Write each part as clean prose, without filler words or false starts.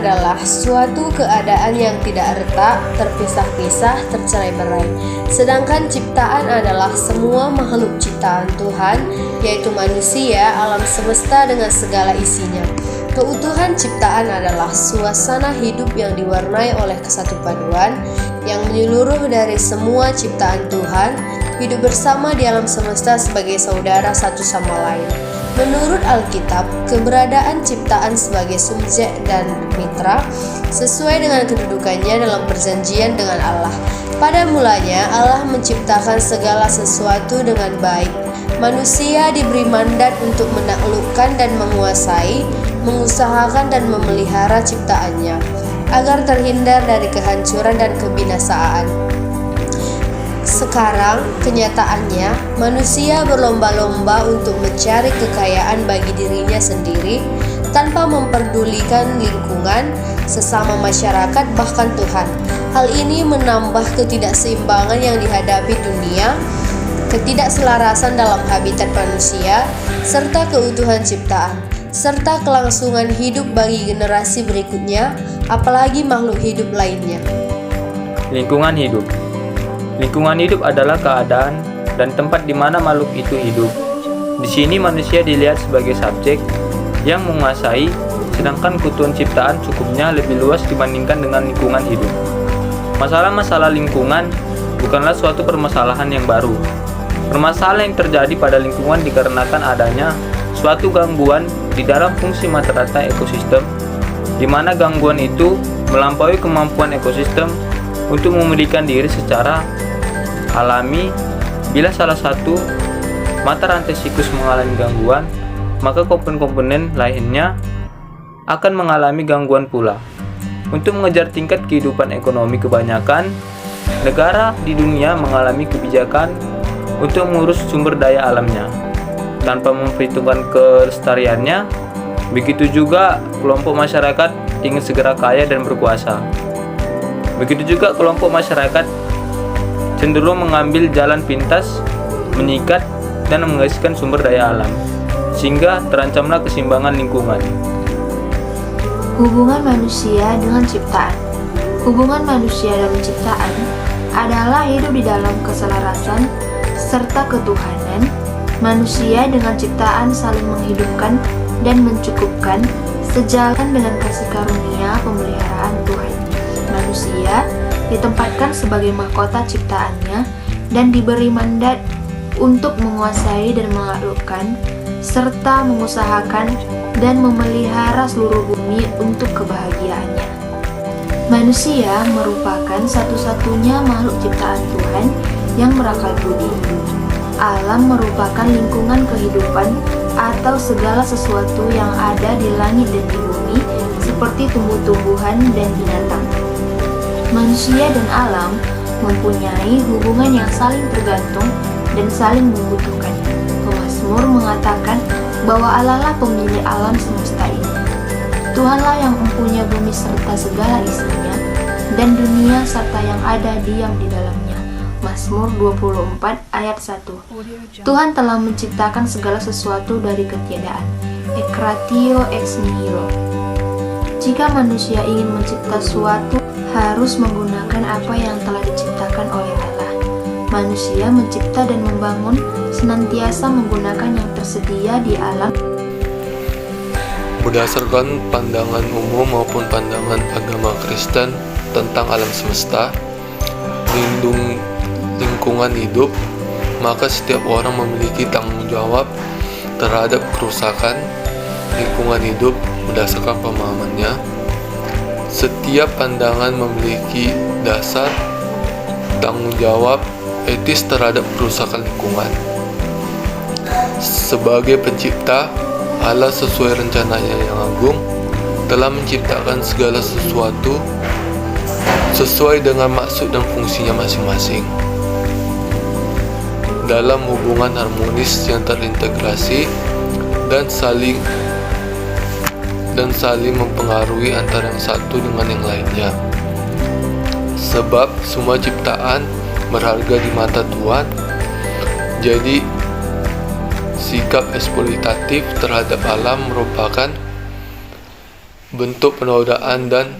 adalah suatu keadaan yang tidak retak, terpisah-pisah, tercerai-berai. Sedangkan ciptaan adalah semua makhluk ciptaan Tuhan, yaitu manusia, alam semesta dengan segala isinya. Keutuhan ciptaan adalah suasana hidup yang diwarnai oleh kesatu paduan yang menyeluruh dari semua ciptaan Tuhan, hidup bersama di alam semesta sebagai saudara satu sama lain. Menurut Alkitab, keberadaan ciptaan sebagai subjek dan mitra sesuai dengan kedudukannya dalam perjanjian dengan Allah. Pada mulanya, Allah menciptakan segala sesuatu dengan baik. Manusia diberi mandat untuk menaklukkan dan menguasai, mengusahakan dan memelihara ciptaannya, agar terhindar dari kehancuran dan kebinasaan. Sekarang, kenyataannya, manusia berlomba-lomba untuk mencari kekayaan bagi dirinya sendiri tanpa memperdulikan lingkungan, sesama masyarakat, bahkan Tuhan. Hal ini menambah ketidakseimbangan yang dihadapi dunia, ketidakselarasan dalam habitat manusia, serta keutuhan ciptaan, serta kelangsungan hidup bagi generasi berikutnya, apalagi makhluk hidup lainnya. Lingkungan hidup. Lingkungan hidup adalah keadaan dan tempat di mana makhluk itu hidup. Di sini manusia dilihat sebagai subjek yang menguasai, sedangkan keutuhan ciptaan cukupnya lebih luas dibandingkan dengan lingkungan hidup. Masalah-masalah lingkungan bukanlah suatu permasalahan yang baru. Permasalahan yang terjadi pada lingkungan dikarenakan adanya suatu gangguan di dalam fungsi mata-rantai ekosistem, di mana gangguan itu melampaui kemampuan ekosistem untuk memulihkan diri secara alami. Bila salah satu mata rantai siklus mengalami gangguan, maka komponen-komponen lainnya akan mengalami gangguan pula. Untuk mengejar tingkat kehidupan ekonomi, kebanyakan negara di dunia mengalami kebijakan untuk mengurus sumber daya alamnya tanpa memperhitungkan kelestariannya. Begitu juga kelompok masyarakat ingin segera kaya dan berkuasa. Begitu juga kelompok masyarakat cenderung mengambil jalan pintas, menyikat dan menghabiskan sumber daya alam, sehingga terancamlah keseimbangan lingkungan. Hubungan manusia dengan ciptaan. Hubungan manusia dan ciptaan adalah hidup di dalam keselarasan serta ketuhanan. Manusia dengan ciptaan saling menghidupkan dan mencukupkan sejalan dengan kasih karunia pemeliharaan Tuhan. Manusia ditempatkan sebagai mahkota ciptaannya dan diberi mandat untuk menguasai dan menaklukkan serta mengusahakan dan memelihara seluruh bumi untuk kebahagiaannya. Manusia merupakan satu-satunya makhluk ciptaan Tuhan yang berakal budi. Alam merupakan lingkungan kehidupan atau segala sesuatu yang ada di langit dan di bumi, seperti tumbuh-tumbuhan dan binatang. Manusia dan alam mempunyai hubungan yang saling tergantung dan saling membutuhkan. Pemazmur mengatakan bahwa Allah lah pemilik alam semesta ini. Tuhanlah yang mempunyai bumi serta segala isinya, dan dunia serta yang ada diam di dalamnya. Mazmur 24 ayat 1. Tuhan telah menciptakan segala sesuatu dari ketiadaan. Ekratio ex nihilo. Jika manusia ingin mencipta suatu, harus menggunakan apa yang telah diciptakan oleh Allah. Manusia mencipta dan membangun senantiasa menggunakan yang tersedia di alam. Berdasarkan pandangan umum maupun pandangan agama Kristen tentang alam semesta, lingkungan hidup, maka setiap orang memiliki tanggung jawab terhadap kerusakan lingkungan hidup berdasarkan pemahamannya. Setiap pandangan memiliki dasar tanggung jawab etis terhadap kerusakan lingkungan. Sebagai pencipta, Allah sesuai rencananya yang agung telah menciptakan segala sesuatu sesuai dengan maksud dan fungsinya masing-masing dalam hubungan harmonis yang terintegrasi dan saling mempengaruhi antara yang satu dengan yang lainnya. Sebab semua ciptaan berharga di mata Tuhan, jadi sikap eksploitatif terhadap alam merupakan bentuk penodaan dan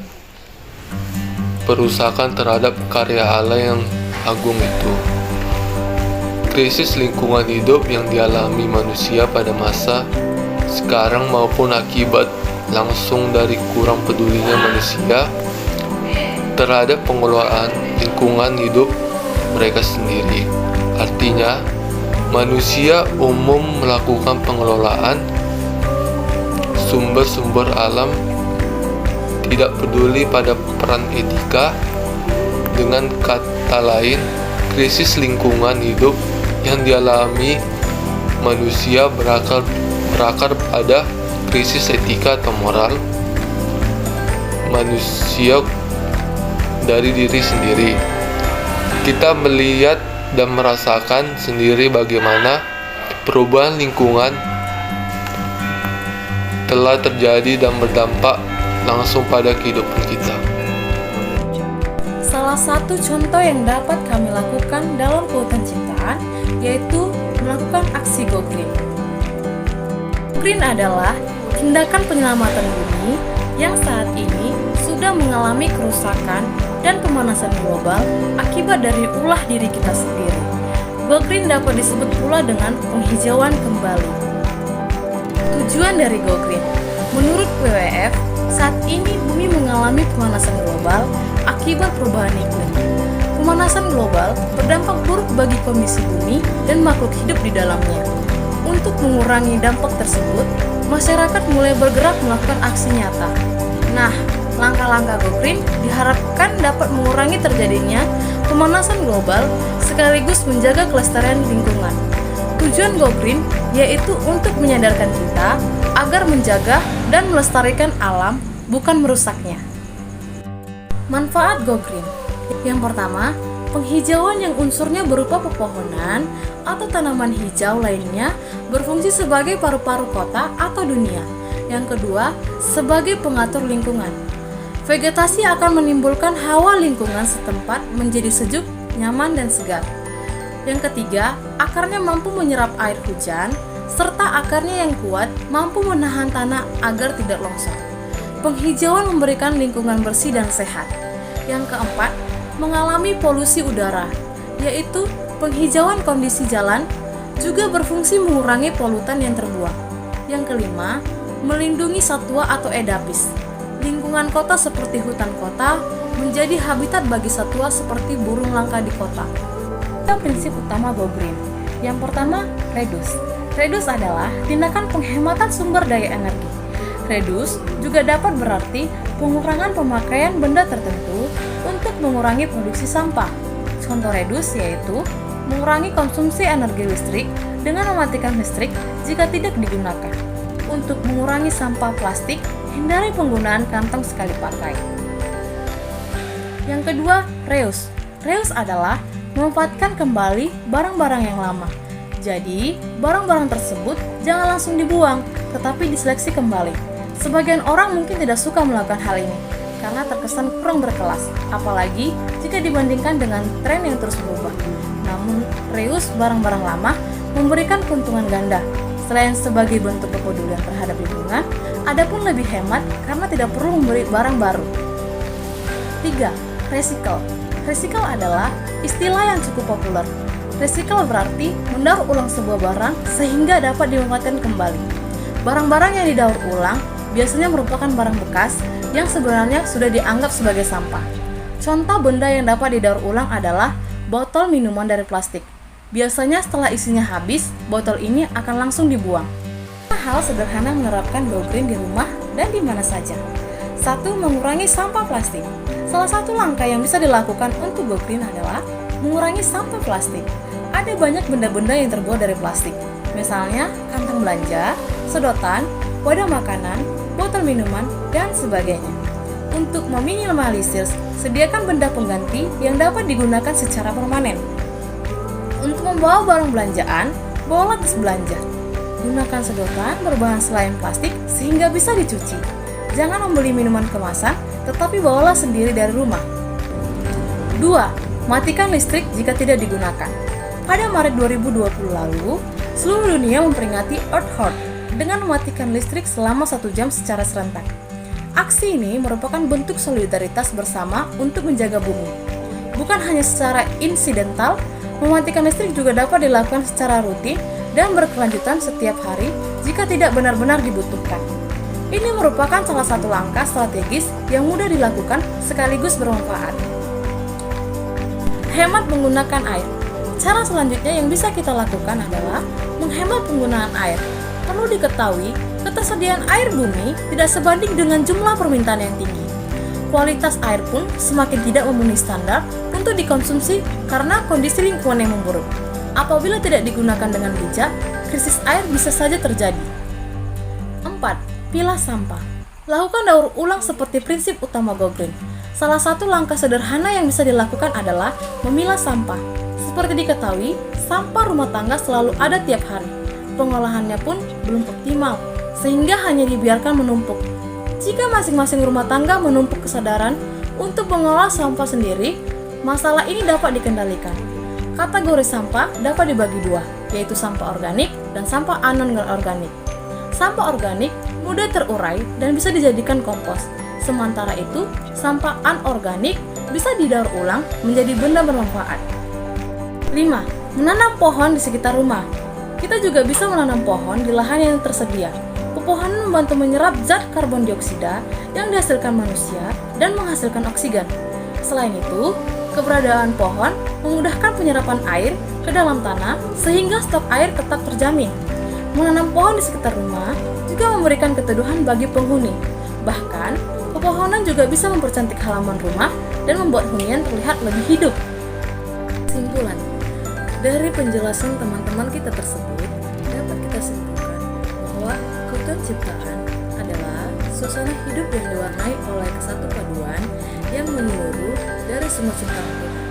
perusakan terhadap karya Allah yang agung itu. Krisis lingkungan hidup yang dialami manusia pada masa sekarang maupun akibat langsung dari kurang pedulinya manusia terhadap pengelolaan lingkungan hidup mereka sendiri. Artinya, manusia umum melakukan pengelolaan sumber-sumber alam tidak peduli pada peran etika. Dengan kata lain, krisis lingkungan hidup yang dialami manusia berakar pada krisis etika atau moral manusia dari diri sendiri. Kita melihat dan merasakan sendiri bagaimana perubahan lingkungan telah terjadi dan berdampak langsung pada kehidupan kita. Salah satu contoh yang dapat kami lakukan dalam keutuhan ciptaan yaitu melakukan aksi Go Green. Go Green adalah tindakan penyelamatan bumi yang saat ini sudah mengalami kerusakan dan pemanasan global akibat dari ulah diri kita sendiri. Go Green dapat disebut pula dengan penghijauan kembali. Tujuan dari Go Green, menurut WWF, saat ini bumi mengalami pemanasan global akibat perubahan iklim. Pemanasan global berdampak buruk bagi kondisi bumi dan makhluk hidup di dalamnya. Untuk mengurangi dampak tersebut, masyarakat mulai bergerak melakukan aksi nyata. Nah, langkah-langkah Go Green diharapkan dapat mengurangi terjadinya pemanasan global sekaligus menjaga kelestarian lingkungan. Tujuan Go Green yaitu untuk menyadarkan kita agar menjaga dan melestarikan alam, bukan merusaknya. Manfaat Go Green. Yang pertama, penghijauan yang unsurnya berupa pepohonan atau tanaman hijau lainnya berfungsi sebagai paru-paru kota atau dunia. Yang kedua, sebagai pengatur lingkungan. Vegetasi akan menimbulkan hawa lingkungan setempat menjadi sejuk, nyaman, dan segar. Yang ketiga, akarnya mampu menyerap air hujan, serta akarnya yang kuat mampu menahan tanah agar tidak longsor. Penghijauan memberikan lingkungan bersih dan sehat. Yang keempat, mengalami polusi udara, yaitu penghijauan kondisi jalan juga berfungsi mengurangi polutan yang terbuang. Yang kelima, melindungi satwa atau edapis. Lingkungan kota seperti hutan kota menjadi habitat bagi satwa seperti burung langka di kota. Ada prinsip utama Go Green. Yang pertama, reduce. Reduce adalah tindakan penghematan sumber daya energi. Reduce juga dapat berarti pengurangan pemakaian benda tertentu untuk mengurangi produksi sampah. Contoh reduce yaitu mengurangi konsumsi energi listrik dengan mematikan listrik jika tidak digunakan. Untuk mengurangi sampah plastik, hindari penggunaan kantong sekali pakai. Yang kedua, reuse. Reuse adalah memanfaatkan kembali barang-barang yang lama. Jadi, barang-barang tersebut jangan langsung dibuang, tetapi diseleksi kembali. Sebagian orang mungkin tidak suka melakukan hal ini, karena terkesan kurang berkelas, apalagi jika dibandingkan dengan tren yang terus berubah. Namun, reuse barang-barang lama memberikan keuntungan ganda. Selain sebagai bentuk kepedulian terhadap lingkungan, ada pun lebih hemat karena tidak perlu membeli barang baru. 3. Recycle. Recycle adalah istilah yang cukup populer. Recycle berarti mendaur ulang sebuah barang sehingga dapat dimanfaatkan kembali. Barang-barang yang didaur ulang biasanya merupakan barang bekas yang sebenarnya sudah dianggap sebagai sampah. Contoh benda yang dapat didaur ulang adalah botol minuman dari plastik. Biasanya setelah isinya habis, botol ini akan langsung dibuang. Hal sederhana menerapkan Go Green di rumah dan di mana saja. 1. Mengurangi sampah plastik. Salah satu langkah yang bisa dilakukan untuk Go Green adalah mengurangi sampah plastik. Ada banyak benda-benda yang terbuat dari plastik. Misalnya kantong belanja, sedotan, wadah makanan, botol minuman, dan sebagainya. Untuk meminimalisir, sediakan benda pengganti yang dapat digunakan secara permanen. Untuk membawa barang belanjaan, bawalah tas belanja. Gunakan sedotan berbahan selain plastik sehingga bisa dicuci. Jangan membeli minuman kemasan, tetapi bawalah sendiri dari rumah. 2. Matikan listrik jika tidak digunakan. Pada Maret 2020 lalu, seluruh dunia memperingati Earth Hour dengan mematikan listrik selama 1 jam secara serentak. Aksi ini merupakan bentuk solidaritas bersama untuk menjaga bumi. Bukan hanya secara insidental, mematikan listrik juga dapat dilakukan secara rutin dan berkelanjutan setiap hari jika tidak benar-benar dibutuhkan. Ini merupakan salah satu langkah strategis yang mudah dilakukan sekaligus bermanfaat. Hemat menggunakan air. Cara selanjutnya yang bisa kita lakukan adalah menghemat penggunaan air. Perlu diketahui, ketersediaan air bumi tidak sebanding dengan jumlah permintaan yang tinggi. Kualitas air pun semakin tidak memenuhi standar untuk dikonsumsi karena kondisi lingkungan yang memburuk. Apabila tidak digunakan dengan bijak, krisis air bisa saja terjadi. 4. Pilah sampah. Lakukan daur ulang seperti prinsip utama Go Green. Salah satu langkah sederhana yang bisa dilakukan adalah memilah sampah. Seperti diketahui, sampah rumah tangga selalu ada tiap hari. Pengolahannya pun belum optimal, sehingga hanya dibiarkan menumpuk. Jika masing-masing rumah tangga menumpuk kesadaran untuk mengolah sampah sendiri, masalah ini dapat dikendalikan. Kategori sampah dapat dibagi dua, yaitu sampah organik dan sampah anorganik. Sampah organik mudah terurai dan bisa dijadikan kompos. Sementara itu, sampah anorganik bisa didaur ulang menjadi benda bermanfaat. 5. Menanam pohon di sekitar rumah. Kita juga bisa menanam pohon di lahan yang tersedia. Pepohonan membantu menyerap zat karbon dioksida yang dihasilkan manusia dan menghasilkan oksigen. Selain itu, keberadaan pohon memudahkan penyerapan air ke dalam tanah sehingga stok air tetap terjamin. Menanam pohon di sekitar rumah juga memberikan keteduhan bagi penghuni. Bahkan, pepohonan juga bisa mempercantik halaman rumah dan membuat hunian terlihat lebih hidup. Kesimpulan, dari penjelasan teman-teman kita tersebut, dapat kita simpulkan bahwa keutuhan ciptaan adalah suasana hidup yang diwarnai oleh kesatu paduan yang menyeluruh dari semua ciptaan Tuhan.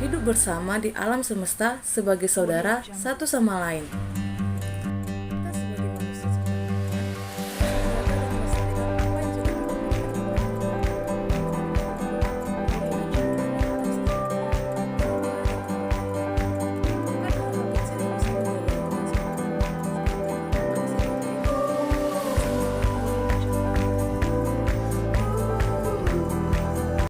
Hidup bersama di alam semesta sebagai saudara satu sama lain.